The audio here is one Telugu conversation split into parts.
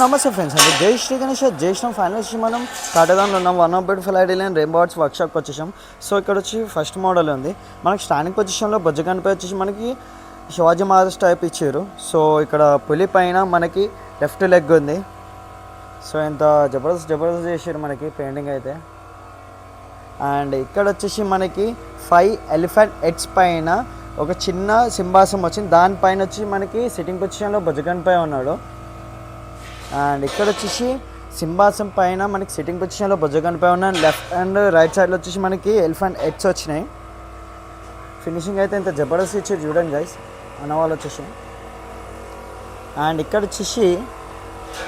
నమస్తే ఫ్రెండ్స్, అంటే జై శ్రీ గణేష్ జై శ్రీరామ్. ఫైనల్ వచ్చి మనం కాటదాన్లో ఉన్నాం. 1 beautiful ideal and rainbow arts వర్క్షాప్కి వచ్చేసాం. సో ఇక్కడ వచ్చి ఫస్ట్ మోడల్ ఉంది మనకి. స్టాండింగ్ పొజిషన్లో బొజ్జగన్పై వచ్చేసి మనకి శివాజీ మహారాజ్ టైప్ ఇచ్చారు. సో ఇక్కడ పులి పైన మనకి లెఫ్ట్ లెగ్ ఉంది. సో ఎంత జబర్దస్త్ చేసారు మనకి పెయింటింగ్ అయితే. అండ్ ఇక్కడ వచ్చేసి మనకి 5 ఎలిఫెంట్ హెడ్స్ పైన ఒక చిన్న సింహాసం వచ్చింది. దానిపైన వచ్చి మనకి సిట్టింగ్ పొజిషన్లో బొజ్జగన్పై ఉన్నాడు. అండ్ ఇక్కడ వచ్చేసి సింహాసం పైన మనకి సిట్టింగ్ పొజిషన్లో బొజ్జగన్పై ఉన్న లెఫ్ట్ అండ్ రైట్ సైడ్లో వచ్చేసి మనకి ఎలిఫెంట్ హెడ్స్ వచ్చినాయి. ఫినిషింగ్ అయితే ఇంత జబర్దస్త్ ఇచ్చారు చూడండి గైస్ అన్నవాళ్ళు వచ్చేసి. అండ్ ఇక్కడ వచ్చేసి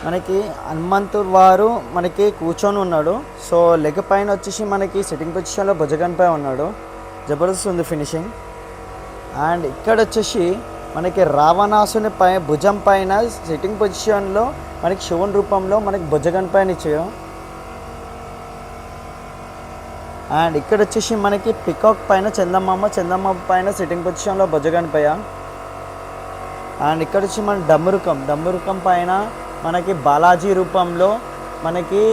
మనకి హనుమంతుడు వారు మనకి కూర్చొని ఉన్నాడు. సో లెగ్ పైన వచ్చేసి మనకి సిట్టింగ్ పొజిషన్లో బొజ్జగన్పై ఉన్నాడు. జబర్దస్త్ ఉంది ఫినిషింగ్. అండ్ ఇక్కడ వచ్చేసి మనకి రావణాసుని భుజం పైన సిట్టింగ్ పొజిషన్లో మనకి శివుని రూపంలో మనకి బొజ్జగన్పై ఇచ్చారు. అండ్ ఇక్కడ వచ్చేసి మనకి పికాక్ పైన చందమామ పైన సిట్టింగ్ పొజిషన్లో బొజ్జగన్పై. అండ్ ఇక్కడ వచ్చి మన డమ్మురుకం పైన మనకి బాలాజీ రూపంలో మనకి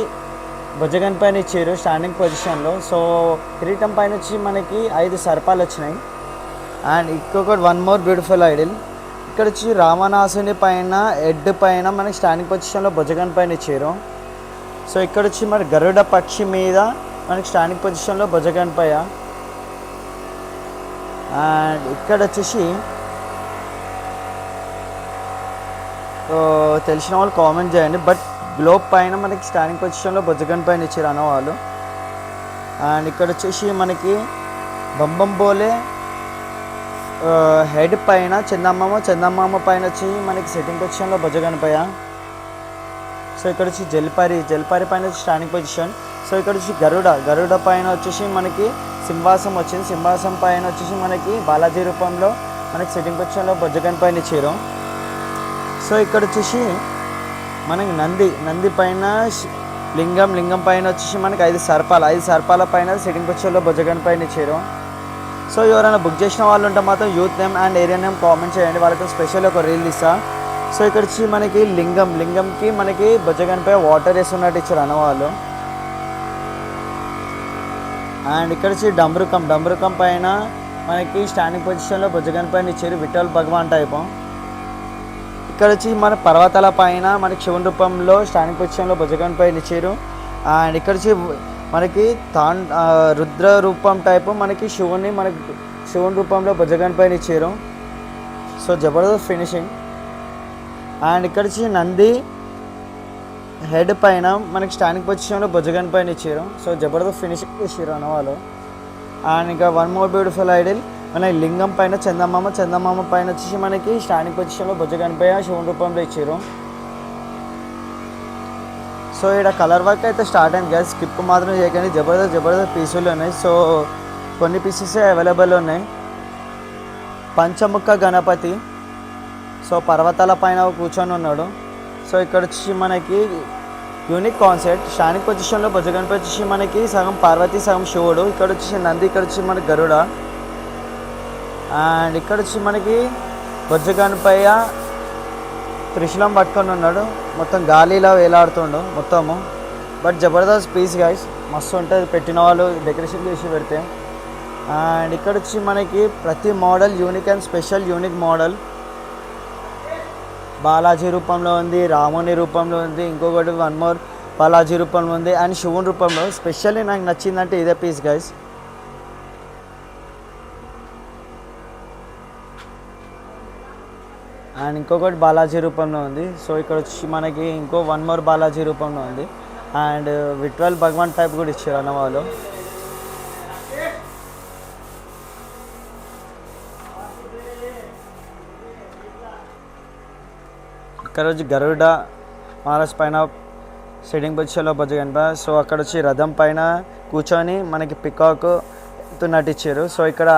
బొజ్జగన్పై ఇచ్చారు స్టాండింగ్ పొజిషన్లో. సో కిరీటం పైన వచ్చి మనకి 5 సర్పాలు వచ్చినాయి. అండ్ ఇంకొకటి 1 మోర్ బ్యూటిఫుల్ ఐడిల్. ఇక్కడ వచ్చి రావణాసుని పైన హెడ్ పైన మనకి స్టాండింగ్ పొజిషన్లో బొజ్జగన్పై ఇచ్చారు. సో ఇక్కడ వచ్చి మరి గరుడ పక్షి మీద మనకి స్టాండింగ్ పొజిషన్లో బొజ్జగన్పై. అండ్ ఇక్కడ వచ్చేసి తెలిసిన వాళ్ళు కామెంట్ చేయండి, బట్ గ్లోబ్ పైన మనకి స్టాండింగ్ పొజిషన్లో బొజ్జగన్పై ఇచ్చారు అన్నవాళ్ళు. అండ్ ఇక్కడ వచ్చేసి మనకి బంబంబోలే హెడ్ పైన చందమామ పైన వచ్చి మనకి సెట్టింగ్ పొజిషన్లో బొజ్జగన్పై. సో ఇక్కడ వచ్చి జల్పారి పైన వచ్చి స్టాండింగ్ పొజిషన్. సో ఇక్కడ వచ్చి గరుడ పైన వచ్చేసి మనకి సింహాసం వచ్చింది. సింహాసం పైన వచ్చేసి మనకి బాలాజీ రూపంలో మనకి సెట్టింగ్ పొజిషన్లో బొజ్జగన్పై ఇచ్చారు. సో ఇక్కడ వచ్చేసి మనకి నంది పైన లింగం పైన వచ్చేసి మనకి 5 సర్పాల పైన సెట్టింగ్ పొజిషన్లో బొజ్జగన్పై ఇచ్చారు. సో ఎవరైనా బుక్ చేసిన వాళ్ళు ఉంటే మాత్రం youth name and area name comment చేయండి, వాళ్ళకి స్పెషల్ ఒక రీల్ ఇస్తా. సో ఇక్కడ వచ్చి మనకి లింగంకి మనకి బొజ్జగన్పై వాటర్ వేస్తున్నట్టు ఇచ్చారు అన్నవాళ్ళు. అండ్ ఇక్కడ వచ్చి డమ్రుకం పైన మనకి స్టాండింగ్ పొజిషన్లో బొజ్జగన్పై ఇచ్చారు విఠల్ భగవాన్ టైపు. ఇక్కడ వచ్చి మన పర్వతాల పైన మనకి శివుని రూపంలో స్టాండింగ్ పొజిషన్లో బొజ్జగన్పై ఇచ్చారు. అండ్ ఇక్కడ వచ్చి మనకి రుద్ర రూపం టైపు మనకి శివుని రూపంలో బొజ్జగన్పై ఇచ్చారు. So Jabardasth finishing. అండ్ ఇక్కడ వచ్చి నంది హెడ్ పైన మనకి స్టాండింగ్ పొజిషన్లో బొజ్జగన్పై ఇచ్చారు. సో జబర్దస్త్ ఫినిషింగ్ ఇచ్చారు అన్నవాళ్ళు. అండ్ ఇంకా 1 మోర్ బ్యూటిఫుల్ ఐడిల్ మనకి లింగం పైన చందమామ పైన వచ్చేసి మనకి స్టాండింగ్ పొజిషన్లో బొజ్జగన్పై శివుని రూపంలో ఇచ్చారు. సో ఇక్కడ కలర్ వర్క్ అయితే స్టార్ట్ అయింది గ్యాస్, స్కిప్ మాత్రం చేయకండి. జబర్దస్త్ పీసులు ఉన్నాయి. సో కొన్ని పీసెస్ అవైలబుల్ ఉన్నాయి. పంచముఖ గణపతి. సో పర్వతాల పైన కూర్చొని ఉన్నాడు. సో ఇక్కడ వచ్చి మనకి యూనిక్ కాన్సెప్ట్ స్టాండింగ్ పొజిషన్లో బొజ్జగన్పై వచ్చేసి మనకి సగం పార్వతి సగం శివుడు. ఇక్కడ వచ్చేసి నంది, ఇక్కడ వచ్చి మనకి గరుడ. అండ్ ఇక్కడ వచ్చి మనకి బొజ్జగన్పై త్రిశూలం పట్టుకొని ఉన్నాడు. మొత్తం గాలిలా వేలాడుతుండు మొత్తము. బట్ జబర్దస్త్ పీస్ గైస్, మస్తు ఉంటుంది పెట్టిన వాళ్ళు డెకరేషన్ చేసి పెడితే. అండ్ ఇక్కడ వచ్చి మనకి ప్రతి model unique and special unique model. Balaji రూపంలో ఉంది, రాముని రూపంలో ఉంది, ఇంకొకటి 1 మోర్ బాలాజీ రూపంలో ఉంది, అండ్ శివుని రూపంలో. స్పెషల్లీ నాకు నచ్చిందంటే ఇదే పీస్ గైస్. అండ్ ఇంకొకటి బాలాజీ రూపంలో ఉంది. సో ఇక్కడ వచ్చి మనకి ఇంకో 1 మోర్ బాలాజీ రూపంలో ఉంది. అండ్ విఠల్ భగవాన్ టైప్ కూడా ఇచ్చారు అన్నవాళ్ళు. ఇక్కడ వచ్చి గరుడ మహారాజ్ పైన సెట్టింగ్ పొజిషన్లో బొజ్జగన్పై. సో అక్కడ వచ్చి రథం పైన కూర్చొని మనకి పికాక్ నటించారు. సో ఇక్కడ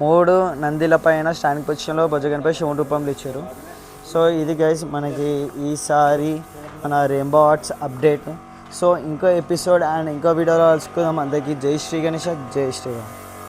3 నందిల పైన స్టాండింగ్ పొజిషన్లో బొజ్జగన్పై శివుని రూపంలో ఇచ్చారు. సో ఇది గైస్ మనకి ఈసారి మన రెయిన్బో ఆర్ట్స్ అప్డేట్. సో ఇంకో ఎపిసోడ్ అండ్ ఇంకో వీడియోలో కలుసుకుందాం. అందరికీ జై శ్రీ గణేష్, జై శ్రీరామ్.